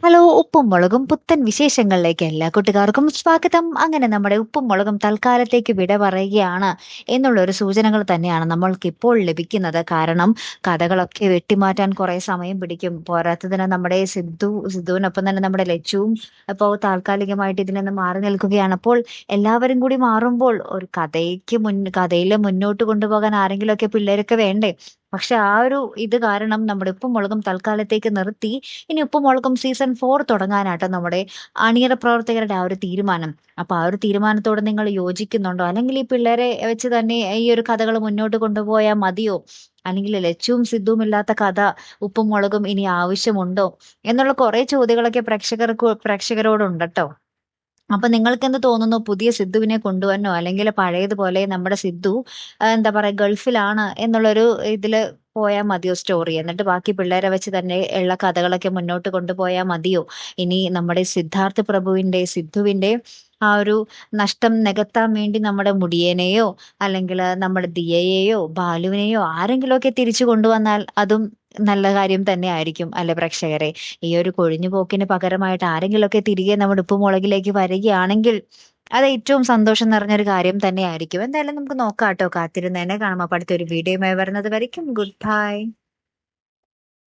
Hello, ഉപ്പും മുളകും പുത്തൻ വിശേഷങ്ങളിലേക്ക് എല്ലാ കൂട്ടുകാർക്കും സ്വാഗതം. അങ്ങനെ നമ്മുടെ ഉപ്പും മുളകും തൽക്കാലത്തേക്ക് വിട പറയുകയാണ് എന്നുള്ളൊരു സൂചനകൾ തന്നെയാണ് നമ്മൾക്കിപ്പോൾ ലഭിക്കുന്നത്. കാരണം കഥകളൊക്കെ വെട്ടിമാറ്റാൻ കുറെ സമയം പിടിക്കും. പോരാത്തതിന് നമ്മുടെ സിദ്ധുവിനൊപ്പം തന്നെ നമ്മുടെ ലച്ചുവും ഇപ്പോൾ താൽക്കാലികമായിട്ട് ഇതിൽ നിന്ന് മാറി നിൽക്കുകയാണ്. അപ്പോൾ എല്ലാവരും കൂടി മാറുമ്പോൾ ഒരു കഥയിൽ മുന്നോട്ട് കൊണ്ടുപോകാൻ ആരെങ്കിലുമൊക്കെ പിള്ളേരൊക്കെ വേണ്ടേ? പക്ഷെ ആ ഒരു ഇത് കാരണം നമ്മുടെ ഉപ്പും മുളകും തൽക്കാലത്തേക്ക് നിർത്തി. ഇനി ഉപ്പും മുളകും സീസൺ 4 തുടങ്ങാനാട്ടോ നമ്മുടെ അണിയറ പ്രവർത്തകരുടെ ആ ഒരു തീരുമാനം. അപ്പൊ ആ ഒരു തീരുമാനത്തോട് നിങ്ങൾ യോജിക്കുന്നുണ്ടോ? അല്ലെങ്കിൽ ഈ പിള്ളേരെ വെച്ച് തന്നെ ഈ ഒരു കഥകൾ മുന്നോട്ട് കൊണ്ടുപോയാൽ മതിയോ? അല്ലെങ്കിൽ ലച്ചുവും സിദ്ധുവും ഇല്ലാത്ത കഥ ഉപ്പും മുളകും ഇനി ആവശ്യമുണ്ടോ? എന്നുള്ള കുറെ ചോദ്യങ്ങളൊക്കെ പ്രേക്ഷകരോടുണ്ട് ട്ടോ. അപ്പൊ നിങ്ങൾക്കെന്ത് തോന്നുന്നു? പുതിയ സിദ്ധുവിനെ കൊണ്ടുവരണോ? അല്ലെങ്കിൽ പഴയതുപോലെ നമ്മുടെ സിദ്ധു എന്താ പറയാ ഗൾഫിലാണ് എന്നുള്ളൊരു ഇതില് പോയാ മതിയോ സ്റ്റോറി? എന്നിട്ട് ബാക്കി പിള്ളേരെ വെച്ച് തന്നെ ഉള്ള കഥകളൊക്കെ മുന്നോട്ട് കൊണ്ടുപോയാ മതിയോ? ഇനി നമ്മുടെ സിദ്ധുവിന്റെ ആ ഒരു നഷ്ടം നികത്താൻ വേണ്ടി നമ്മുടെ മുടിയനെയോ അല്ലെങ്കിൽ നമ്മുടെ ദിയയെയോ ബാലുവിനെയോ ആരെങ്കിലുമൊക്കെ തിരിച്ചു കൊണ്ടുവന്നാൽ അതും നല്ല കാര്യം തന്നെ ആയിരിക്കും അല്ലെ പ്രേക്ഷകരെ? ഈ ഒരു കൊഴിഞ്ഞു പോക്കിന് പകരമായിട്ട് ആരെങ്കിലുമൊക്കെ തിരികെ നമ്മുടെ ഉപ്പുമുളകിലേക്ക് വരികയാണെങ്കിൽ അത് ഏറ്റവും സന്തോഷം നിറഞ്ഞൊരു കാര്യം തന്നെയായിരിക്കും. എന്തായാലും നമുക്ക് നോക്കാം ട്ടോ. കാത്തിരുന്ന് തന്നെ കാണാം. അപ്പൊ അടുത്തൊരു വീഡിയോയുമായി വരുന്നത് വരയ്ക്കും ഗുഡ് ബൈ.